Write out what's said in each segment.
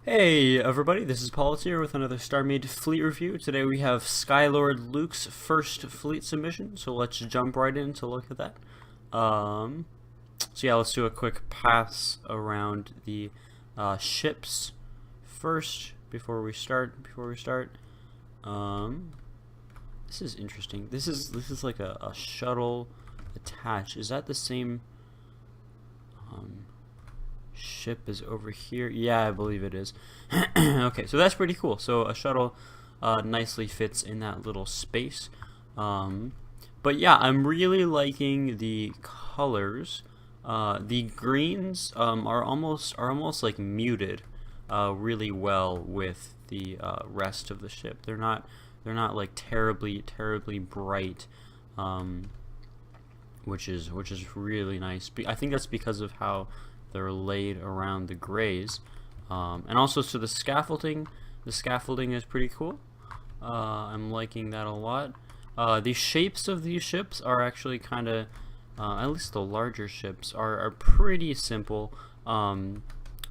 Hey everybody, this is Paulus here with another Starmade fleet review. Today we have Skylord Luke's first fleet submission, so let's jump right in to look at that. So yeah, let's do a quick pass around the ships first before we start. This is interesting. This is like a shuttle attached. Is that the same ship is over here? Yeah, I believe it is. Okay, so that's pretty cool. So a shuttle nicely fits in that little space. But yeah, I'm really liking the colors. The greens are almost like muted really well with the rest of the ship. They're not like terribly bright, which is really nice. I think that's because of how they're laid around the grays, and also so the scaffolding is pretty cool. I'm liking that a lot. The shapes of these ships are actually kind of, at least the larger ships are pretty simple,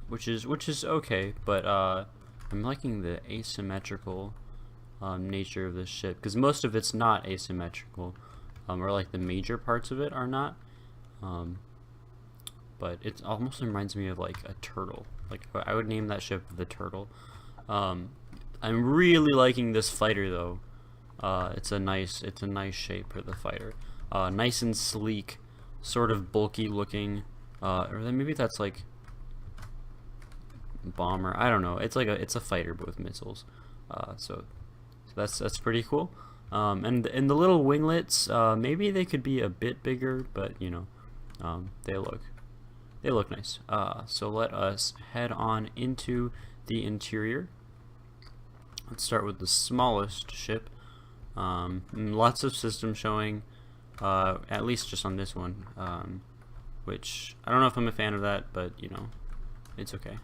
which is okay. But I'm liking the asymmetrical nature of this ship, because most of it's not asymmetrical, or like the major parts of it are not. But it almost reminds me of like a turtle. Like I would name that ship the Turtle. I'm really liking this fighter though. It's a nice shape for the fighter. Nice and sleek, sort of bulky looking. Or then maybe that's like bomber. I don't know. It's a fighter but with missiles. So that's pretty cool. And the little winglets, maybe they could be a bit bigger, but you know, they look nice. So let us head on into the interior. Let's start with the smallest ship. Lots of system showing, at least just on this one, which I don't know if I'm a fan of that, but you know, it's okay.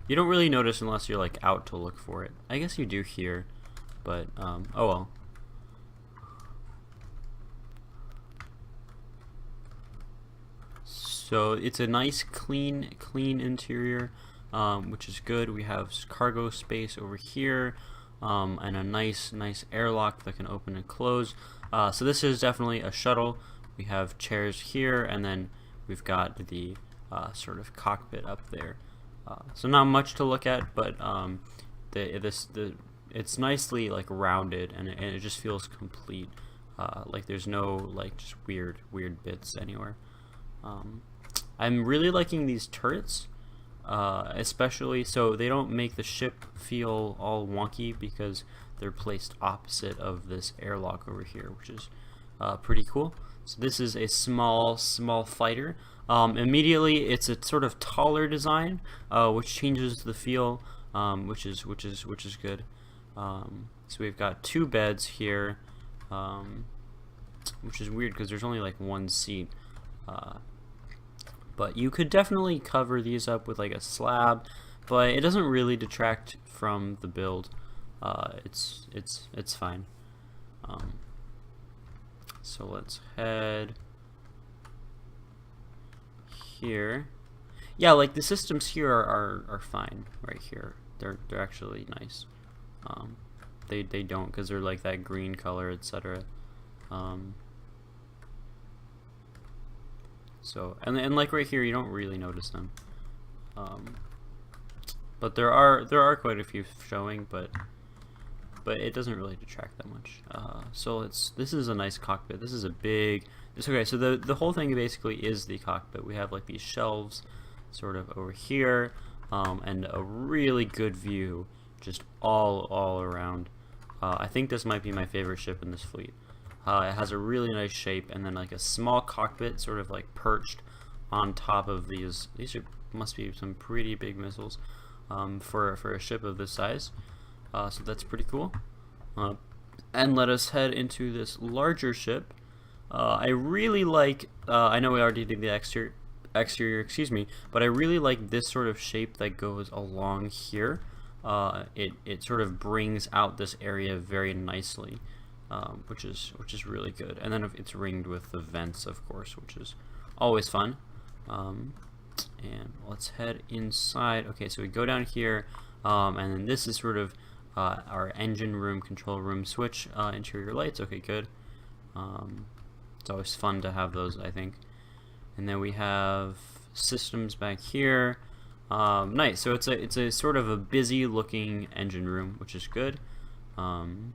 You don't really notice unless you're like out to look for it. I guess you do here, but oh well. So it's a nice clean interior, which is good. We have cargo space over here, and a nice airlock that can open and close. So this is definitely a shuttle. We have chairs here, and then we've got the sort of cockpit up there. So not much to look at, but it's nicely like rounded, and it just feels complete. Like there's no like just weird bits anywhere. I'm really liking these turrets, especially so they don't make the ship feel all wonky because they're placed opposite of this airlock over here, which is pretty cool. So this is a small fighter. Immediately it's a sort of taller design, which changes the feel, which is good. So we've got two beds here, which is weird because there's only like one seat. But you could definitely cover these up with like a slab, but it doesn't really detract from the build. It's fine. So let's head here. Yeah, like the systems here are fine right here. They're actually nice. They don't, because they're like that green color, etc. So and like right here, you don't really notice them, but there are quite a few showing, but it doesn't really detract that much. So this is a nice cockpit. This is a big. Okay, so the whole thing basically is the cockpit. We have like these shelves, sort of over here, and a really good view just all around. I think this might be my favorite ship in this fleet. It has a really nice shape, and then like a small cockpit sort of like perched on top of these. These must be some pretty big missiles for a ship of this size. So that's pretty cool. And let us head into this larger ship. I really like, I know we already did the exterior, excuse me, but I really like this sort of shape that goes along here. It sort of brings out this area very nicely. Which is really good. And then it's ringed with the vents, of course, which is always fun. And let's head inside. Okay, so we go down here, and then this is sort of our engine room, control room, switch, interior lights. Okay, good. It's always fun to have those, I think. And then we have systems back here. Nice. So it's a sort of a busy looking engine room, which is good. And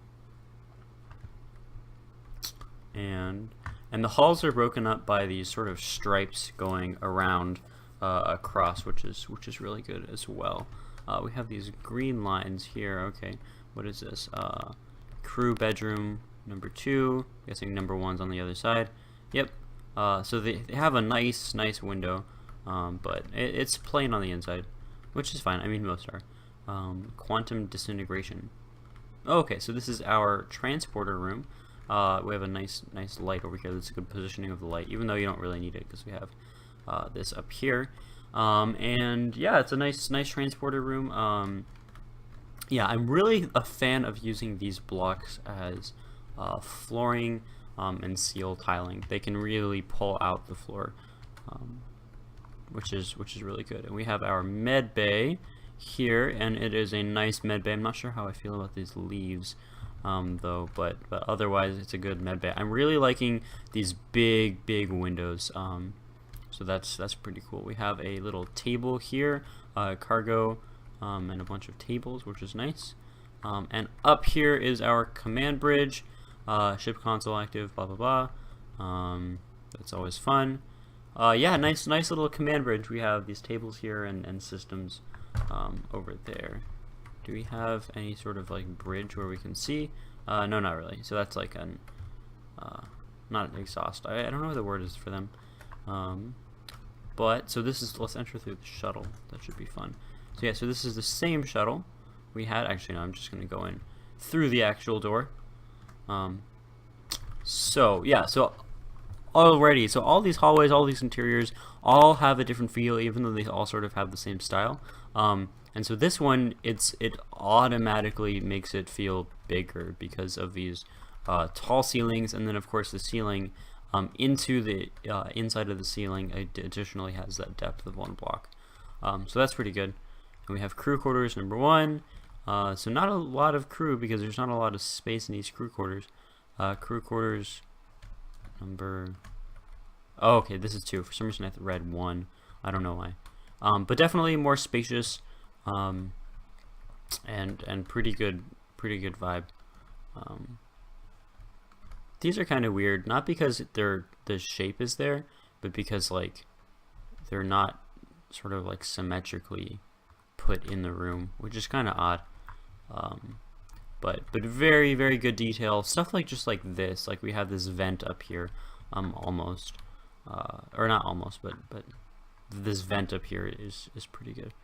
the halls are broken up by these sort of stripes going around across, which is really good as well. We have these green lines here. Okay, what is this? Crew bedroom number 2. Guessing number 1's on the other side. Yep. So they have a nice window, but it's plain on the inside, which is fine. I mean, most are. Quantum disintegration. Oh, okay, so this is our transporter room. We have a nice light over here. That's a good positioning of the light, even though you don't really need it because we have this up here. And yeah, it's a nice transporter room. Yeah, I'm really a fan of using these blocks as flooring and seal tiling. They can really pull out the floor, which is really good. And we have our med bay here, and it is a nice med bay. I'm not sure how I feel about these leaves, though, but otherwise it's a good med bay. I'm really liking these big windows. So that's pretty cool. We have a little table here, cargo, and a bunch of tables, which is nice. And up here is our command bridge, ship console active, blah blah blah. That's always fun. Yeah, nice little command bridge. We have these tables here and systems over there. Do we have any sort of like bridge where we can see? No, not really. So that's like an not an exhaust. I don't know what the word is for them. But so this is, let's enter through the shuttle. That should be fun. So yeah, so this is the same shuttle we had. Actually, no, I'm just gonna go in through the actual door. So yeah, so already, so all these hallways, all these interiors, all have a different feel, even though they all sort of have the same style. And so this one, it automatically makes it feel bigger because of these tall ceilings, and then of course the ceiling into the inside of the ceiling additionally has that depth of 1 block. So that's pretty good. And we have crew quarters number 1. So not a lot of crew because there's not a lot of space in these crew quarters. Crew quarters number... Oh, okay, this is 2. For some reason I read 1. I don't know why. But definitely more spacious, and pretty good vibe. These are kind of weird, not because the shape is there, but because like they're not sort of like symmetrically put in the room, which is kind of odd. But very good detail. Stuff like just like this, like we have this vent up here, almost, or not almost, but this vent up here is pretty good.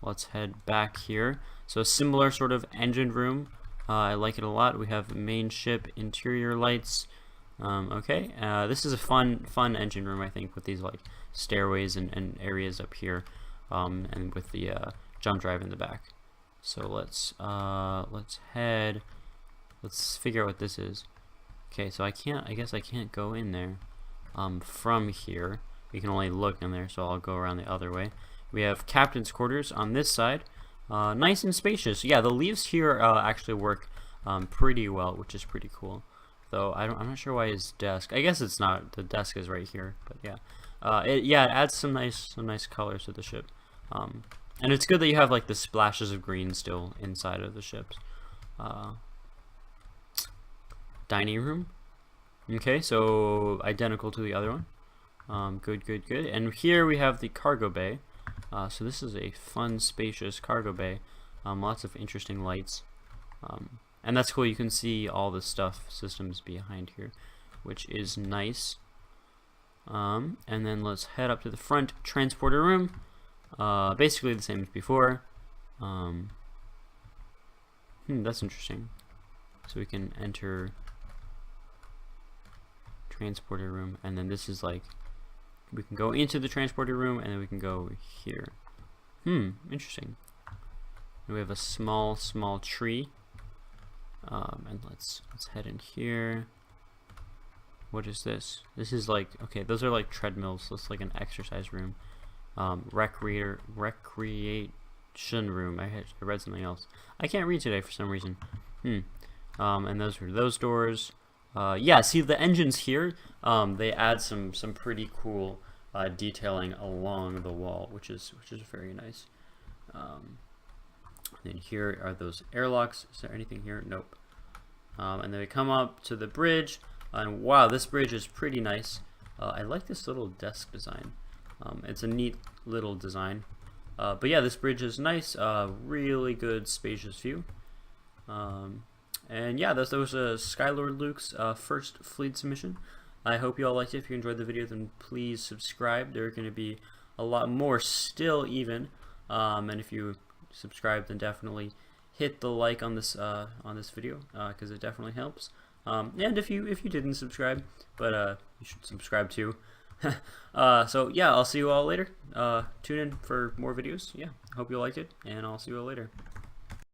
Let's head back here. So a similar sort of engine room. I like it a lot. We have main ship interior lights. Okay, this is a fun engine room, I think, with these like stairways and areas up here, and with the jump drive in the back. So let's head. Let's figure out what this is. Okay, so I guess I can't go in there from here. We can only look in there, so I'll go around the other way. We have captain's quarters on this side. Nice and spacious. Yeah, the leaves here actually work pretty well, which is pretty cool. Though I'm not sure why his desk. I guess it's not. The desk is right here, but yeah, it adds some nice colors to the ship. And it's good that you have like the splashes of green still inside of the ships. Dining room. Okay, so identical to the other one. Good. And here we have the cargo bay. So this is a fun, spacious cargo bay. Lots of interesting lights. And that's cool. You can see all the systems behind here, which is nice. And then let's head up to the front transporter room. Basically the same as before. That's interesting. So we can enter transporter room, and then this is like, we can go into the transporter room, and then we can go here. Interesting. And we have a small tree. And let's head in here. What is this? This is like, okay, those are like treadmills. So it's like an exercise room. Recreation room. I read something else. I can't read today for some reason. And those are those doors. Yeah, see the engines here. They add some pretty cool detailing along the wall, which is very nice. Then here are those airlocks. Is there anything here? Nope. And then we come up to the bridge, and wow, this bridge is pretty nice. I like this little desk design. It's a neat little design. But yeah, this bridge is nice. Really good spacious view. And yeah, that was Skylord Luke's first fleet submission. I hope you all liked it. If you enjoyed the video, then please subscribe. There are going to be a lot more still even. And if you subscribe, then definitely hit the like on this video because it definitely helps. And if you didn't subscribe, but you should subscribe too. So yeah, I'll see you all later. Tune in for more videos. Yeah, hope you liked it, and I'll see you all later.